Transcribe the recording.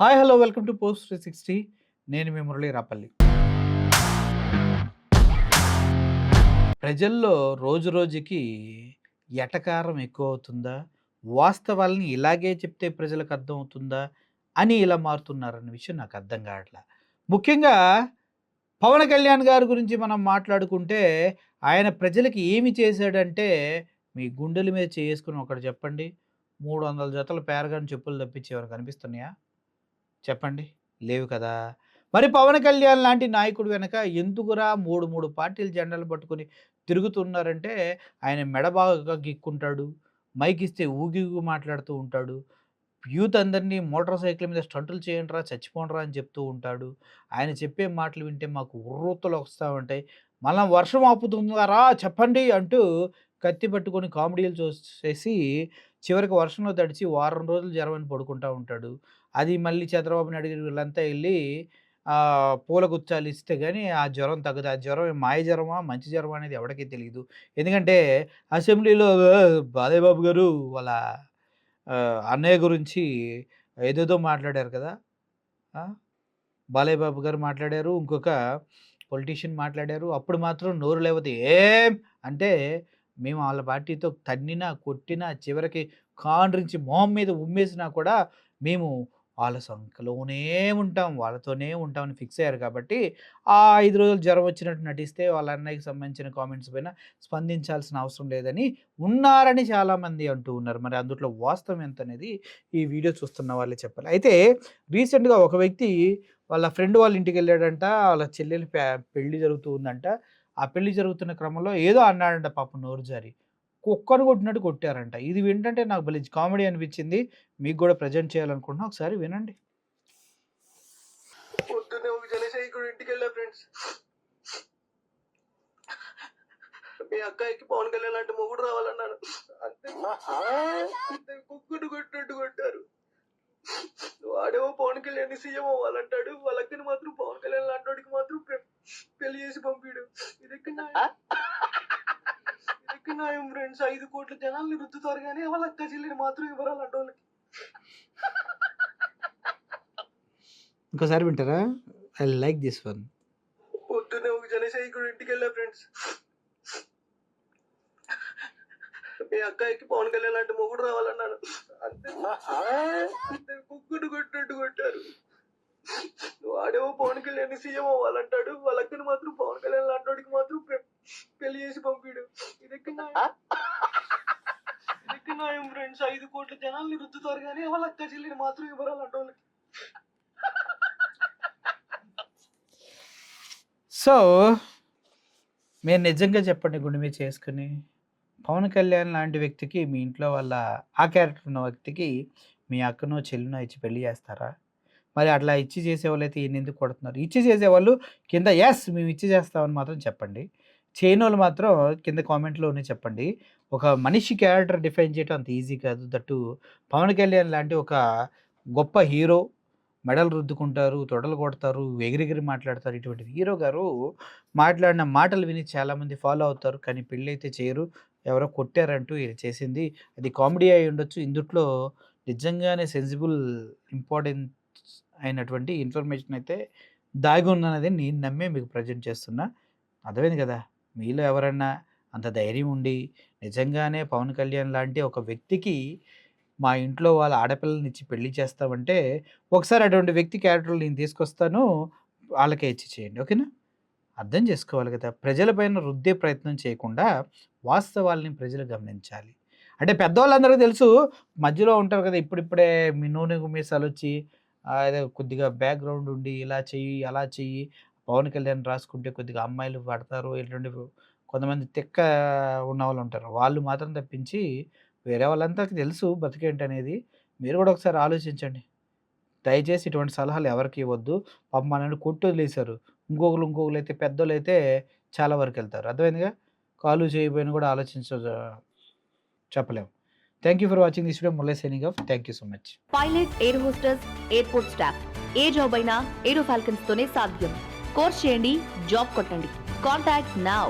Hi hello welcome to post 360. నేను మీ మురళీ రాపల్లి. ప్రజల్లో రోజు రోజుకి ఎటకారం ఎక్కువ అవుతుందా, వాస్తవాల్ని ఇలాగే చెప్తే ప్రజలకు అర్థం అవుతుందా అని ఇలా మారుతున్నారన్న విషయం నాకు అర్థం కావట్లా. ముఖ్యంగా పవన్ కళ్యాణ్ గారి గురించి మనం మాట్లాడుకుంటే ఆయన ప్రజలకి ఏమి చేశాడంటే, మీ గుండెల మీద చేసుకుని ఒకటి చెప్పండి, 300 జతల పేరగాని చెప్పులు తప్పించి ఎవరు కనిపిస్తున్నాయా చెప్పండి? లేవు కదా! మరి పవన్ కళ్యాణ్ లాంటి నాయకుడు వెనక ఎందుకురా 3 పార్టీల జెండాలు పట్టుకొని తిరుగుతున్నారంటే, ఆయన మెడ బాగా గీక్కుంటాడు. మైక్ ఇస్తే ఊగి ఊగి మాట్లాడుతూ ఉంటాడు. యూత్ అందరినీ మోటార్ సైకిల్ మీద స్టంటులు చేయండిరా, చచ్చిపోండిరా అని చెప్తూ ఉంటాడు. ఆయన చెప్పే మాటలు వింటే మాకు ఉర్రూతలు వస్తా ఉంటాయి. మళ్ళా వర్షం ఆపుతుందారా చెప్పండి అంటూ కత్తి పట్టుకొని కామెడీలు చేసి చివరికి వర్షంలో తడిచి వారం రోజులు జ్వరమని పడుకుంటా ఉంటాడు. అది మళ్ళీ చంద్రబాబు నాయుడు గారు వీళ్ళంతా ఎళ్లి పూల గుచ్చాలు ఇస్తే గాని ఆ జ్వరం తగ్గదు. ఆ జ్వరం మాయ జ్వరమా, మంచి జ్వరమా అనేది ఎవడికి తెలీదు. ఎందుకంటే అసెంబ్లీలో బాలయ్య బాబు గారు వాళ్ళ అన్నయ్య గురించి ఏదేదో మాట్లాడారు కదా! ఆ! బాలయ్య బాబు గారు మాట్లాడారు. ఇంకొక పొలిటీషియన్ మాట్లాడారు. అప్పుడు మాత్రం నోరు లేవదు. ఏం అంటే మేము ఆళ్ళ పార్టీతో తన్నినా, కొట్టినా, చివరికి కాండ్రించి మొహం మీద ఉమ్మేసినా కూడా మేము వాళ్ళ సంకలోనే ఉంటాం. వాళ్ళతోనే ఉంటామని ఫిక్స్ అయ్యారు కాబట్టి, ఆ 5 రోజులు జ్వరం వచ్చినట్టు నటిస్తే వాళ్ళ అన్నయ్యకి సంబంధించిన కామెంట్స్ పైన స్పందించాల్సిన అవసరం లేదని ఉన్నారని చాలామంది అంటూ ఉన్నారు. మరి అందుట్లో వాస్తవం ఎంతనేది ఈ వీడియో చూస్తున్న వాళ్ళే చెప్పాలి. అయితే రీసెంట్‌గా ఒక వ్యక్తి వాళ్ళ ఫ్రెండ్ వాళ్ళ ఇంటికెళ్ళాడంట. వాళ్ళ చెల్లెలి పెళ్లి జరుగుతూ ఉందంట. ఆ పెళ్లి జరుగుతున్న క్రమంలో ఏదో అన్నాడంట పాపం నోరు జారి. కుక్కను కొట్టినట్టు కొట్టారంట. ఇది వింటంటే నాకు భలే కామెడీ అనిపించింది. మీకు గూడా ప్రెజెంట్ చేయాలనుకుంటున్నా. ఒకసారి వినండి. పొద్దున్నే ఒక జనసైనికుడు ఇంటికెళ్ళా ఫ్రెండ్స్. మీ అక్కాయికి పవన్ కళ్యాణ్ లాంటి మొగుడు రావాలన్నాను. అంతే అంతే కుక్కను కొట్టినట్టు కొట్టారు. వాడేమో పవన్ కళ్యాణ్ సీఎం అవ్వాలంటాడు. వాళ్ళ అక్కని మాత్రం పవన్ కళ్యాణ్ లాంటి వాడికి మాత్రం పెళ్లి చేసి పంపిడు. ఇదెక్కడ న్యాయం ఫ్రెండ్స్? 5 కోట్ల జనాల్ని రుద్దుతారు కానీ వాళ్ళ అక్క చెల్లిని మాత్రం ఇవ్వరు అలాంటి వాళ్ళకి. ఇంకోసారి వింటారా? I like this one. పొద్దున్నే ఒక జనసైనికుడు ఇంటికెళ్ళా ఫ్రెండ్స్. మీ అక్కాయికి పవన్ కళ్యాణ్ లాంటి మొగుడు రావాలన్నాను. అంతే అంతే కుక్కను కొట్టినట్టు కొట్టారు. వాడేమో పవన్ కళ్యాణ్ సీఎం అవ్వాలంటాడు. వాళ్ళ అక్కని మాత్రం పవన్ కళ్యాణ్ లాంటి వాడికి మాత్రం పెళ్లి చేసి పంపిడు. ఇదెక్కడ న్యాయం ఫ్రెండ్స్? 5 కోట్ల జనాల్ని రుద్దుతారు కానీ వాళ్ళ అక్క చెల్లిని మాత్రం ఇవ్వరు అలాంటి వాళ్ళకి. సో, మీరు నిజంగా చెప్పండి గుండె మీద చేసుకొని, పవన్ కళ్యాణ్ లాంటి వ్యక్తికి మీ ఇంట్లో వాళ్ళ ఆ క్యారెక్టర్ ఉన్న వ్యక్తికి మీ అక్కనో, చెల్లినో ఇచ్చి పెళ్లి చేస్తారా? మరి అట్లా ఇచ్చి చేసేవాళ్ళైతే ఈయనెందుకు కొడుతున్నారు? ఇచ్చి చేసేవాళ్ళు కింద యెస్ మేము ఇచ్చి చేస్తామని మాత్రం చెప్పండి. చేయనోళ్ళు మాత్రం కింద కామెంట్‌లోనే చెప్పండి. ఒక మనిషి క్యారెక్టర్ డిఫైన్ చేయడం అంత ఈజీ కాదు. దట్టు పవన్ కళ్యాణ్ లాంటి ఒక గొప్ప హీరో మెడలు రుద్దుకుంటారు, తొడలు కొడతారు, ఎగిరెగిరి మాట్లాడతారు. ఇటువంటి హీరో గారు మాట్లాడిన మాటలు విని చాలామంది ఫాలో అవుతారు. కానీ పెళ్ళైతే చేయరు. ఎవరో కొట్టారంటూ ఈయన చేసింది అది కామెడీ అయి ఉండొచ్చు. ఇందుట్లో నిజంగానే సెన్సిబుల్ ఇంపార్టెన్స్ అయినటువంటి ఇన్ఫర్మేషన్ అయితే దాగి ఉన్నదని నేను నమ్మే మీకు ప్రజెంట్ చేస్తున్నా. అర్థమైంది కదా! మీలో ఎవరన్నా అంత ధైర్యం ఉండి నిజంగానే పవన్ కళ్యాణ్ లాంటి ఒక వ్యక్తికి మా ఇంట్లో వాళ్ళ ఆడపిల్లనిచ్చి పెళ్లి చేస్తామంటే, ఒకసారి అటువంటి వ్యక్తి క్యారెక్టర్‌లు నేను తీసుకొస్తాను. వాళ్ళకే ఇచ్చి చేయండి. ఓకేనా? అర్థం చేసుకోవాలి కదా! ప్రజల పైన రుద్దే ప్రయత్నం చేయకుండా వాస్తవాల్ని ప్రజలు గమనించాలి. అంటే పెద్దవాళ్ళందరికీ తెలుసు. మధ్యలో ఉంటారు కదా! ఇప్పుడిప్పుడే మీ నూనె మీసాలొచ్చి ఏదో కొద్దిగా బ్యాక్‌గ్రౌండ్ ఉండి ఇలా చెయ్యి, అలా చెయ్యి, పవన్ కళ్యాణ్ రాసుకుంటే కొద్దిగా అమ్మాయిలు పడతారు. ఇటువంటి కొంతమంది తిక్క ఉన్నవాళ్ళుంటారు. వాళ్ళు మాత్రం తప్పించి వేరే వాళ్ళంతా తెలుసు బతికేంటనేది. మీరు కూడా ఒకసారి ఆలోచించండి. దయచేసి ఇటువంటి సలహాలు ఎవరికీ ఇవ్వద్దు. పాపం మనల్ని కొట్టి వదిలేశారు. ఇంకొకళ్ళైతే పెద్దోళ్ళైతే చాలా వరకెళ్తారు. అర్థమైందిగా? కాలు చేయబోయిన కూడా చెప్పలేం. Thank you for watching this video. Murali signing off. Thank you so much. Pilot, air hostess, airport staff A job అయినా ఏరో ఫాల్కన్స్ తోనే సాధ్యం. కోర్స్ చేయండి, జాబ్ కొట్టండి. Contact now.